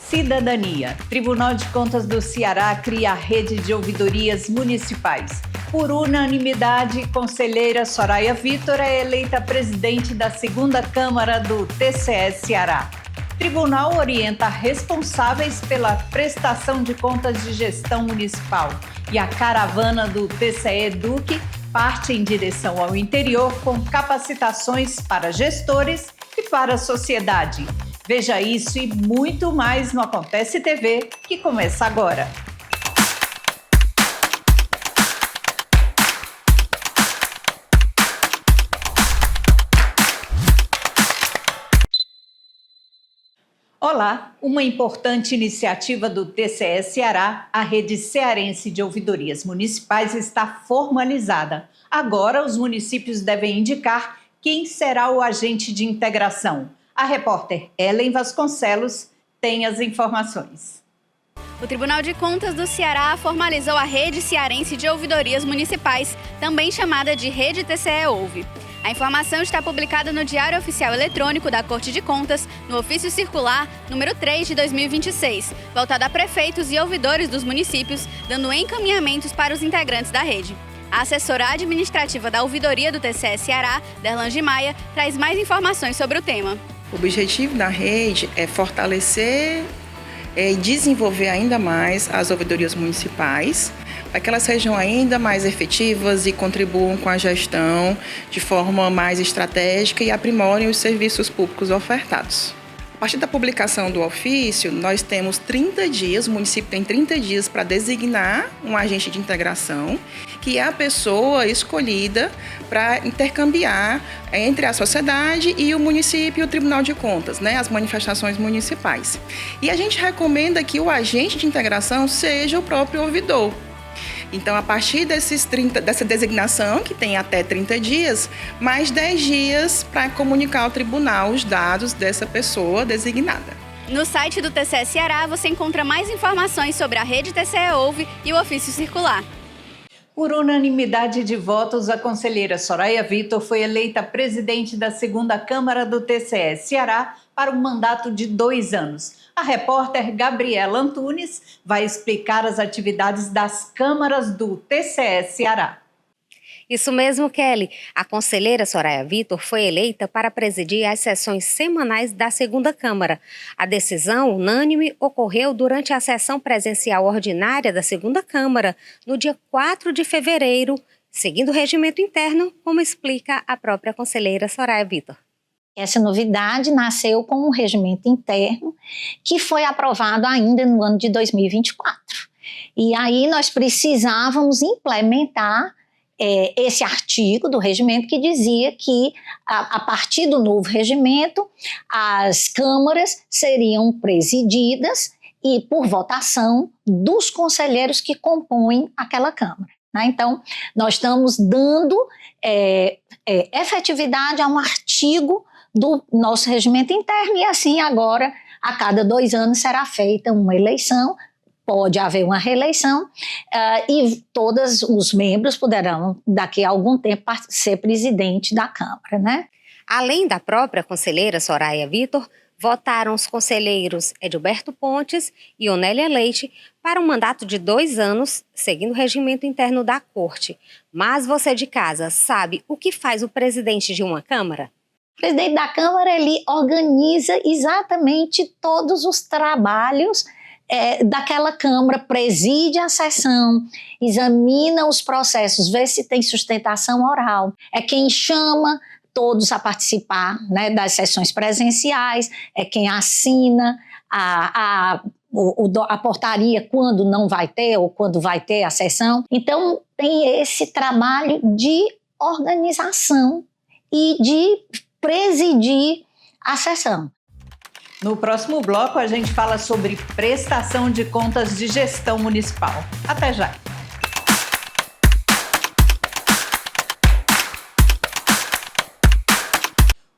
Cidadania. Tribunal de Contas do Ceará cria a rede de ouvidorias municipais. Por unanimidade, conselheira Soraya Vitor é eleita presidente da segunda Câmara do TCE Ceará. Tribunal orienta responsáveis pela prestação de contas de gestão municipal. E a caravana do TCE Duque parte em direção ao interior com capacitações para gestores e para a sociedade. Veja isso e muito mais no Acontece TV, que começa agora. Olá, uma importante iniciativa do TCE Ceará, a Rede Cearense de Ouvidorias Municipais, está formalizada. Agora, os municípios devem indicar quem será o agente de integração. A repórter Ellen Vasconcelos tem as informações. O Tribunal de Contas do Ceará formalizou a Rede Cearense de Ouvidorias Municipais, também chamada de Rede TCE Ouve. A informação está publicada no Diário Oficial Eletrônico da Corte de Contas, no Ofício Circular número 3 de 2026, voltado a prefeitos e ouvidores dos municípios, dando encaminhamentos para os integrantes da rede. A assessora administrativa da Ouvidoria do TCE Ceará, Derlange Maia, traz mais informações sobre o tema. O objetivo da rede é fortalecer e desenvolver ainda mais as ouvidorias municipais, para que elas sejam ainda mais efetivas e contribuam com a gestão de forma mais estratégica e aprimorem os serviços públicos ofertados. A partir da publicação do ofício, nós temos 30 dias, o município tem 30 dias para designar um agente de integração, que é a pessoa escolhida para intercambiar entre a sociedade e o município e o Tribunal de Contas, as manifestações municipais. E a gente recomenda que o agente de integração seja o próprio ouvidor. Então, a partir dessa designação, que tem até 30 dias, mais 10 dias para comunicar ao tribunal os dados dessa pessoa designada. No site do TCE Ceará, você encontra mais informações sobre a Rede TCE Ouve e o Ofício Circular. Por unanimidade de votos, a conselheira Soraya Vitor foi eleita presidente da segunda Câmara do TCE Ceará para um mandato de 2 anos. A repórter Gabriela Antunes vai explicar as atividades das câmaras do TCE Ceará. Isso mesmo, Kelly. A conselheira Soraya Vitor foi eleita para presidir as sessões semanais da segunda Câmara. A decisão unânime ocorreu durante a sessão presencial ordinária da segunda Câmara, no dia 4 de fevereiro, seguindo o regimento interno, como explica a própria conselheira Soraya Vitor. Essa novidade nasceu com um regimento interno que foi aprovado ainda no ano de 2024. E aí nós precisávamos implementar esse artigo do regimento que dizia que, a partir do novo regimento, as câmaras seriam presididas e por votação dos conselheiros que compõem aquela Câmara. Então, nós estamos dando efetividade a um artigo do nosso regimento interno e assim agora, a cada 2 anos será feita uma eleição, pode haver uma reeleição e todos os membros poderão, daqui a algum tempo, ser presidente da Câmara, Além da própria conselheira Soraya Vitor, votaram os conselheiros Edilberto Pontes e Onélia Leite para um mandato de 2 anos, seguindo o regimento interno da Corte. Mas você de casa sabe o que faz o presidente de uma Câmara? O presidente da Câmara, ele organiza exatamente todos os trabalhos daquela Câmara, preside a sessão, examina os processos, vê se tem sustentação oral. É quem chama todos a participar das sessões presenciais, é quem assina a portaria quando não vai ter ou quando vai ter a sessão. Então, tem esse trabalho de organização e de presidir a sessão. No próximo bloco, a gente fala sobre prestação de contas de gestão municipal. Até já!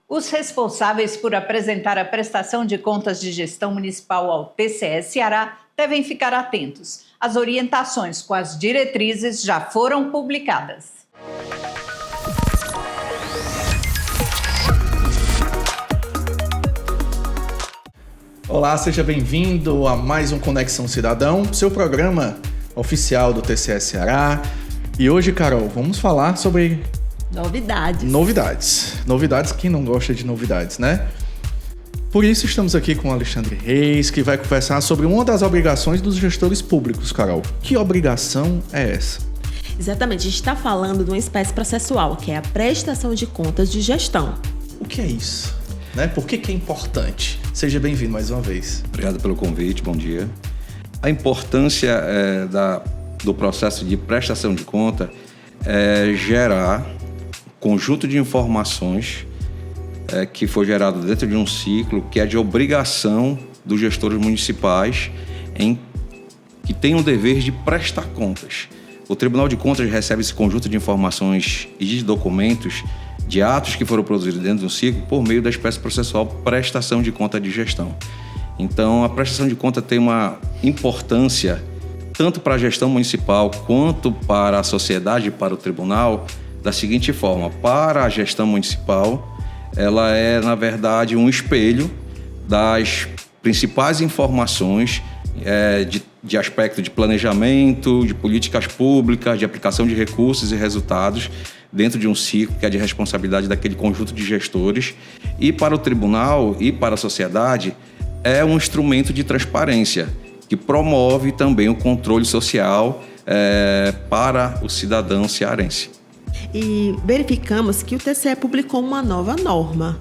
Os responsáveis por apresentar a prestação de contas de gestão municipal ao TCE Ceará devem ficar atentos. As orientações com as diretrizes já foram publicadas. Olá, seja bem-vindo a mais um Conexão Cidadão, seu programa oficial do TCE Ceará. E hoje, Carol, vamos falar sobre... Novidades. Quem não gosta de novidades, né? Por isso estamos aqui com o Alexandre Reis, que vai conversar sobre uma das obrigações dos gestores públicos, Carol. Que obrigação é essa? Exatamente, a gente está falando de uma espécie processual, que é a prestação de contas de gestão. O que é isso? Por que é importante? Seja bem-vindo mais uma vez. Obrigado pelo convite, bom dia. A importância do processo de prestação de conta é gerar conjunto de informações que foi gerado dentro de um ciclo que é de obrigação dos gestores municipais que têm o dever de prestar contas. O Tribunal de Contas recebe esse conjunto de informações e de documentos de atos que foram produzidos dentro do ciclo por meio da espécie processual prestação de conta de gestão. Então, a prestação de conta tem uma importância tanto para a gestão municipal quanto para a sociedade e para o tribunal da seguinte forma: para a gestão municipal, ela é, na verdade, um espelho das principais informações de aspecto de planejamento, de políticas públicas, de aplicação de recursos e resultados dentro de um ciclo que é de responsabilidade daquele conjunto de gestores. E para o tribunal e para a sociedade, é um instrumento de transparência que promove também o controle social para o cidadão cearense. E verificamos que o TCE publicou uma nova norma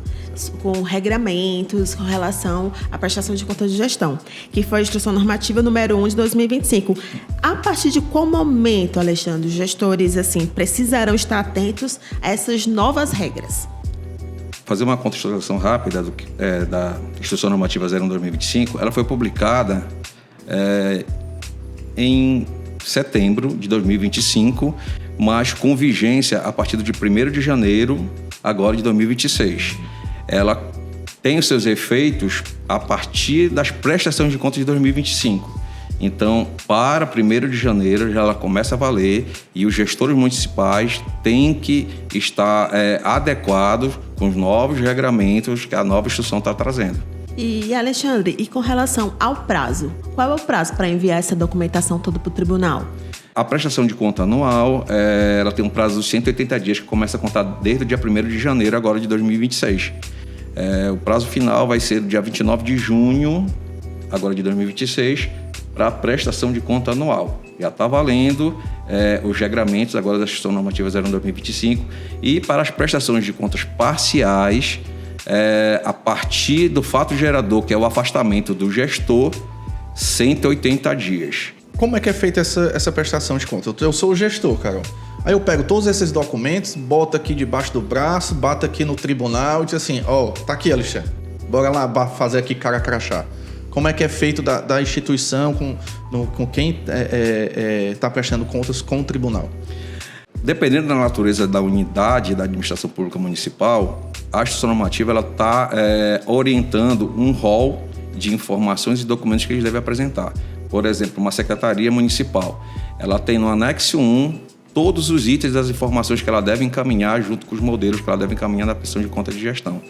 com regramentos com relação à prestação de contas de gestão, que foi a Instrução Normativa número 1 de 2025. A partir de qual momento, Alexandre, os gestores precisarão estar atentos a essas novas regras? Fazer uma contextualização rápida da Instrução Normativa 01 de 2025, ela foi publicada em setembro de 2025, mas com vigência a partir de 1º de janeiro agora de 2026. Ela tem os seus efeitos a partir das prestações de contas de 2025. Então, para 1º de janeiro, já ela começa a valer e os gestores municipais têm que estar adequados com os novos regramentos que a nova instrução está trazendo. E, Alexandre, e com relação ao prazo? Qual é o prazo para enviar essa documentação toda para o tribunal? A prestação de conta anual, ela tem um prazo de 180 dias que começa a contar desde o dia 1º de janeiro agora de 2026. O prazo final vai ser do dia 29 de junho, agora de 2026, para a prestação de conta anual. Já está valendo os regramentos agora da Instrução Normativa 01 de 2025 e para as prestações de contas parciais, a partir do fato gerador, que é o afastamento do gestor, 180 dias. Como é que é feita essa prestação de conta? Eu sou o gestor, Carol. Aí eu pego todos esses documentos, boto aqui debaixo do braço, bato aqui no tribunal e diz assim, tá aqui, Alexandre, bora lá fazer aqui cara crachá. Como é que é feito da instituição com quem está prestando contas com o tribunal? Dependendo da natureza da unidade da administração pública municipal, a Instrução Normativa está orientando um rol de informações e documentos que eles devem apresentar. Por exemplo, uma secretaria municipal, ela tem no anexo 1 todos os itens das informações que ela deve encaminhar junto com os modelos que ela deve encaminhar na prestação de conta de gestão.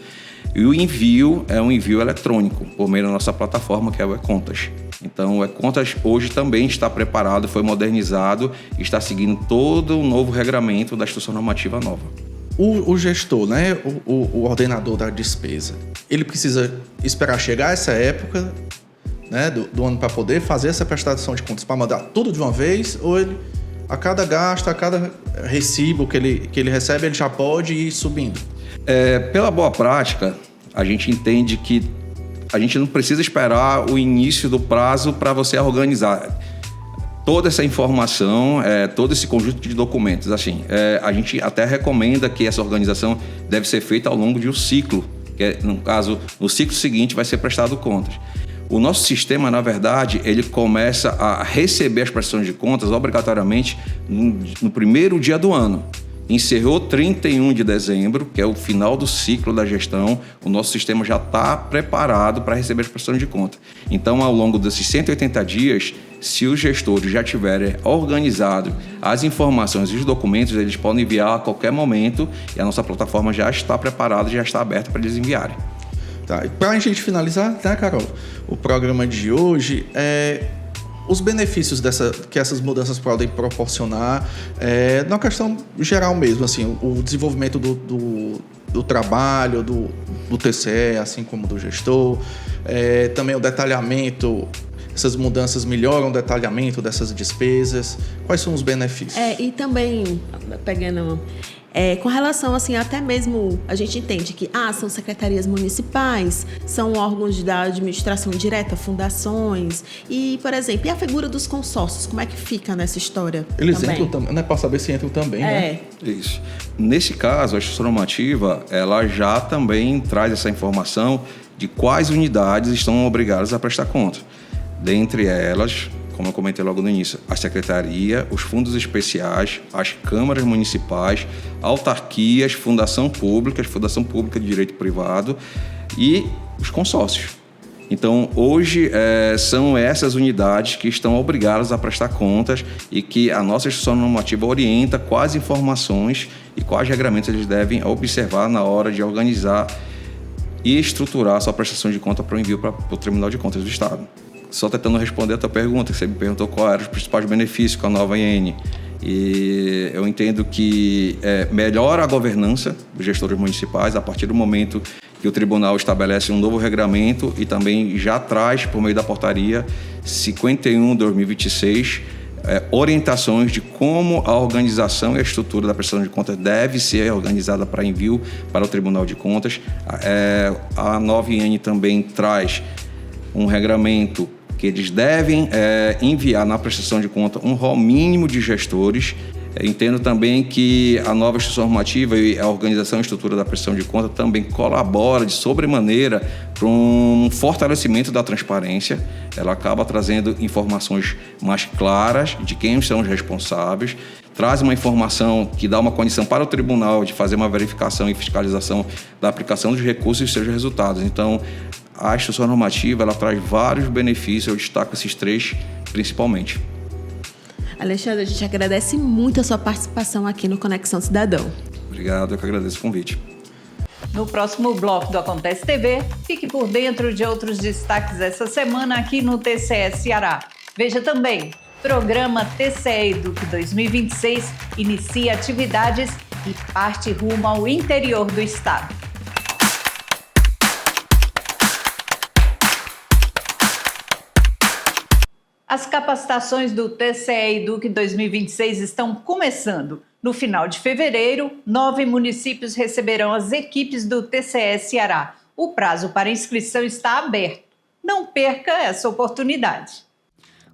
E o envio é um envio eletrônico, por meio da nossa plataforma, que é o E-Contas. Então, o E-Contas hoje também está preparado, foi modernizado e está seguindo todo o novo regramento da Instrução Normativa nova. O gestor, o ordenador da despesa, ele precisa esperar chegar essa época do ano para poder fazer essa prestação de contas, para mandar tudo de uma vez, ou ele, a cada gasto, a cada recibo que ele recebe, ele já pode ir subindo? Pela boa prática, a gente entende que a gente não precisa esperar o início do prazo para você organizar toda essa informação, todo esse conjunto de documentos. A gente até recomenda que essa organização deve ser feita ao longo de um ciclo, que no caso, no ciclo seguinte vai ser prestado contas. O nosso sistema, na verdade, ele começa a receber as prestações de contas obrigatoriamente no primeiro dia do ano. Encerrou 31 de dezembro, que é o final do ciclo da gestão, o nosso sistema já está preparado para receber as prestações de conta. Então, ao longo desses 180 dias, se os gestores já tiverem organizado as informações e os documentos, eles podem enviar a qualquer momento e a nossa plataforma já está preparada, já está aberta para eles enviarem. Tá? Para a gente finalizar, né, Carol, o programa de hoje, os benefícios que essas mudanças podem proporcionar, na questão geral mesmo, assim, o desenvolvimento do trabalho, do TCE, assim como do gestor, também o detalhamento. Essas mudanças melhoram o detalhamento dessas despesas? Quais são os benefícios? E também, pegando... com relação, assim, até mesmo a gente entende que são secretarias municipais, são órgãos da administração direta, fundações e, por exemplo, e a figura dos consórcios, como é que fica nessa história? Eles entram também, né? Para saber se entram também, né? Isso. Nesse caso, a Instituição Normativa, ela já também traz essa informação de quais unidades estão obrigadas a prestar conta. Dentre elas, como eu comentei logo no início, a secretaria, os fundos especiais, as câmaras municipais, autarquias, fundação pública de direito privado e os consórcios. Então, hoje, são essas unidades que estão obrigadas a prestar contas e que a nossa instituição normativa orienta quais informações e quais regramentos eles devem observar na hora de organizar e estruturar a sua prestação de conta para o envio para o Tribunal de Contas do Estado. Só tentando responder a tua pergunta, você me perguntou quais eram os principais benefícios com a nova IN. E eu entendo que melhora a governança dos gestores municipais a partir do momento que o tribunal estabelece um novo regramento e também já traz, por meio da portaria 51/2026, orientações de como a organização e a estrutura da prestação de contas deve ser organizada para envio para o Tribunal de Contas. A nova IN também traz um regramento que eles devem enviar na prestação de conta um rol mínimo de gestores. Entendo também que a nova instituição normativa e a organização e estrutura da prestação de conta também colabora de sobremaneira para um fortalecimento da transparência. Ela acaba trazendo informações mais claras de quem são os responsáveis, traz uma informação que dá uma condição para o tribunal de fazer uma verificação e fiscalização da aplicação dos recursos e seus resultados. Então, a instituição normativa, ela traz vários benefícios, eu destaco esses 3 principalmente. Alexandre, a gente agradece muito a sua participação aqui no Conexão Cidadão. Obrigado, eu que agradeço o convite. No próximo bloco do Acontece TV, fique por dentro de outros destaques essa semana aqui no TCE Ceará. Veja também, programa TCE Eduque 2026 inicia atividades e parte rumo ao interior do estado. As capacitações do TCE Eduque 2026 estão começando. No final de fevereiro, 9 municípios receberão as equipes do TCE Ceará. O prazo para inscrição está aberto. Não perca essa oportunidade.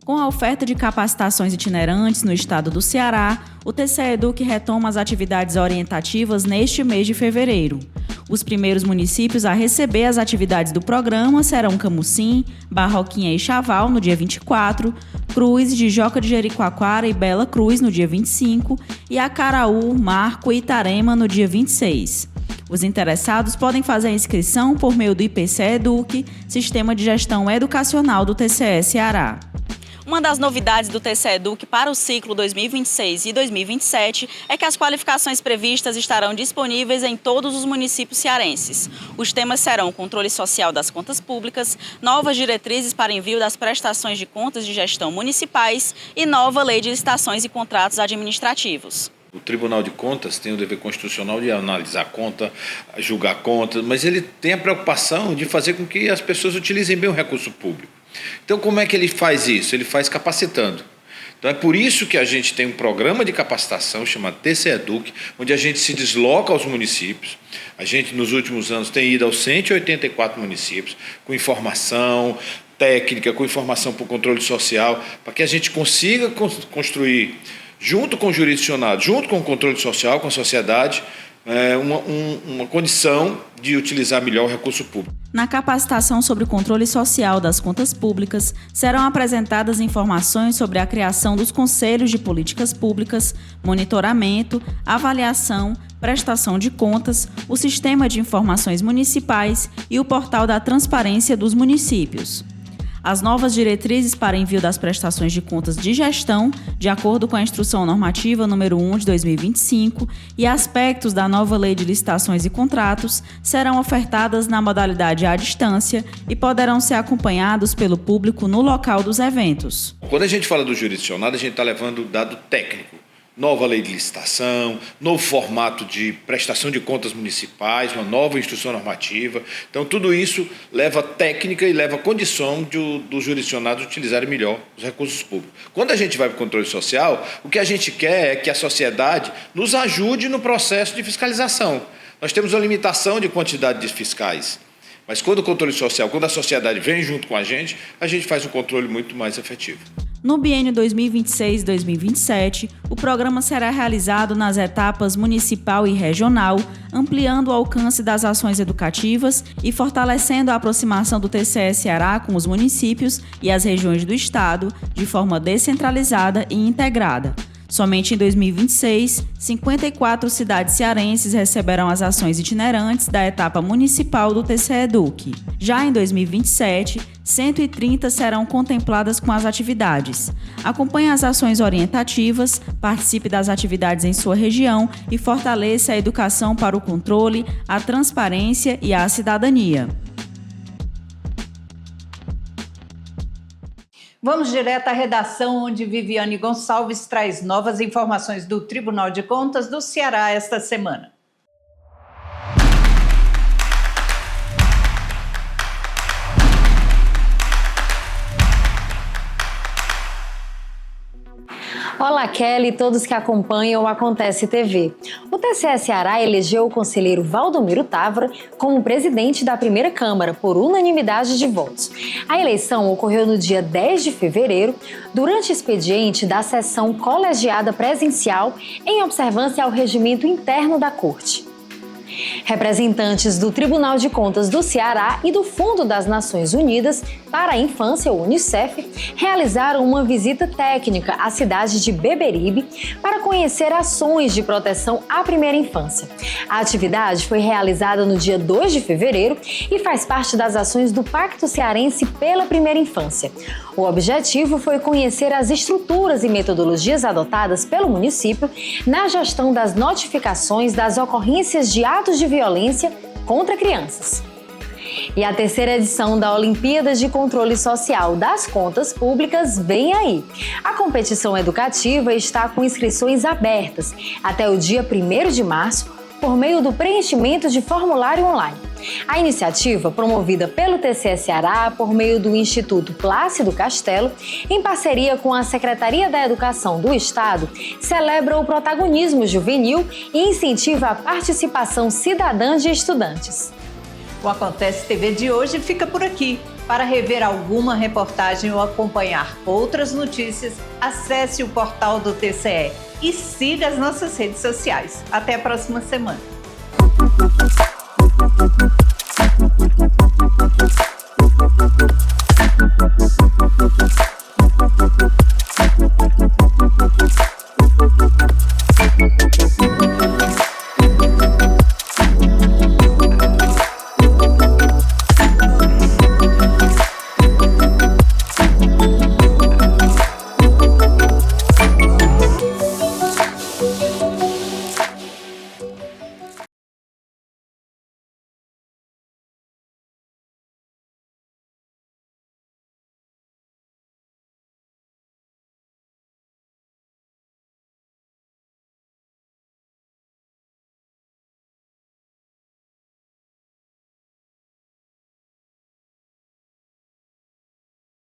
Com a oferta de capacitações itinerantes no estado do Ceará, o TCE Eduque retoma as atividades orientativas neste mês de fevereiro. Os primeiros municípios a receber as atividades do programa serão Camucim, Barroquinha e Chaval, no dia 24, Cruz, Jijoca de Jericoacoara e Bela Cruz, no dia 25, e Acaraú, Marco e Itarema, no dia 26. Os interessados podem fazer a inscrição por meio do IPCE Eduque, Sistema de Gestão Educacional do TCE Ceará. Uma das novidades do TCE Eduque para o ciclo 2026 e 2027 é que as qualificações previstas estarão disponíveis em todos os municípios cearenses. Os temas serão controle social das contas públicas, novas diretrizes para envio das prestações de contas de gestão municipais e nova lei de licitações e contratos administrativos. O Tribunal de Contas tem o dever constitucional de analisar a conta, julgar a conta, mas ele tem a preocupação de fazer com que as pessoas utilizem bem o recurso público. Então, como é que ele faz isso? Ele faz capacitando. Então, é por isso que a gente tem um programa de capacitação chamado TCE Eduque, onde a gente se desloca aos municípios. A gente, nos últimos anos, tem ido aos 184 municípios, com informação técnica, com informação para o controle social, para que a gente consiga construir, junto com o jurisdicionado, junto com o controle social, com a sociedade, uma condição de utilizar melhor o recurso público. Na capacitação sobre o controle social das contas públicas, serão apresentadas informações sobre a criação dos conselhos de políticas públicas, monitoramento, avaliação, prestação de contas, o sistema de informações municipais e o portal da transparência dos municípios. as novas diretrizes para envio das prestações de contas de gestão, de acordo com a Instrução Normativa número 1 de 2025, e aspectos da nova Lei de Licitações e Contratos serão ofertadas na modalidade à distância e poderão ser acompanhados pelo público no local dos eventos. Quando a gente fala do jurisdicionado, a gente está levando dado técnico. Nova lei de licitação, novo formato de prestação de contas municipais, uma nova instrução normativa. Então, tudo isso leva técnica e leva condição dos jurisdicionados utilizarem melhor os recursos públicos. Quando a gente vai para o controle social, o que a gente quer é que a sociedade nos ajude no processo de fiscalização. Nós temos uma limitação de quantidade de fiscais, mas quando o controle social, quando a sociedade vem junto com a gente faz um controle muito mais efetivo. No biênio 2026-2027, o programa será realizado nas etapas municipal e regional, ampliando o alcance das ações educativas e fortalecendo a aproximação do TCE Ceará com os municípios e as regiões do estado de forma descentralizada e integrada. Somente em 2026, 54 cidades cearenses receberão as ações itinerantes da etapa municipal do TCE Eduque. Já em 2027, 130 serão contempladas com as atividades. Acompanhe as ações orientativas, participe das atividades em sua região e fortaleça a educação para o controle, a transparência e a cidadania. Vamos direto à redação, onde Viviane Gonçalves traz novas informações do Tribunal de Contas do Ceará esta semana. Olá, Kelly e todos que acompanham o Acontece TV. O TCE Ceará elegeu o conselheiro Valdomiro Távora como presidente da primeira Câmara, por unanimidade de votos. A eleição ocorreu no dia 10 de fevereiro, durante o expediente da sessão colegiada presencial, em observância ao regimento interno da Corte. Representantes do Tribunal de Contas do Ceará e do Fundo das Nações Unidas para a Infância, o UNICEF, realizaram uma visita técnica à cidade de Beberibe para conhecer ações de proteção à primeira infância. A atividade foi realizada no dia 2 de fevereiro e faz parte das ações do Pacto Cearense pela Primeira Infância. O objetivo foi conhecer as estruturas e metodologias adotadas pelo município na gestão das notificações das ocorrências de atos de violência contra crianças. E a terceira edição da Olimpíada de Controle Social das Contas Públicas vem aí. A competição educativa está com inscrições abertas até o dia 1º de março, por meio do preenchimento de formulário online. A iniciativa, promovida pelo TCE Ceará por meio do Instituto Plácido Castelo, em parceria com a Secretaria da Educação do Estado, celebra o protagonismo juvenil e incentiva a participação cidadã de estudantes. O Acontece TV de hoje fica por aqui. Para rever alguma reportagem ou acompanhar outras notícias, acesse o portal do TCE e siga as nossas redes sociais. Até a próxima semana.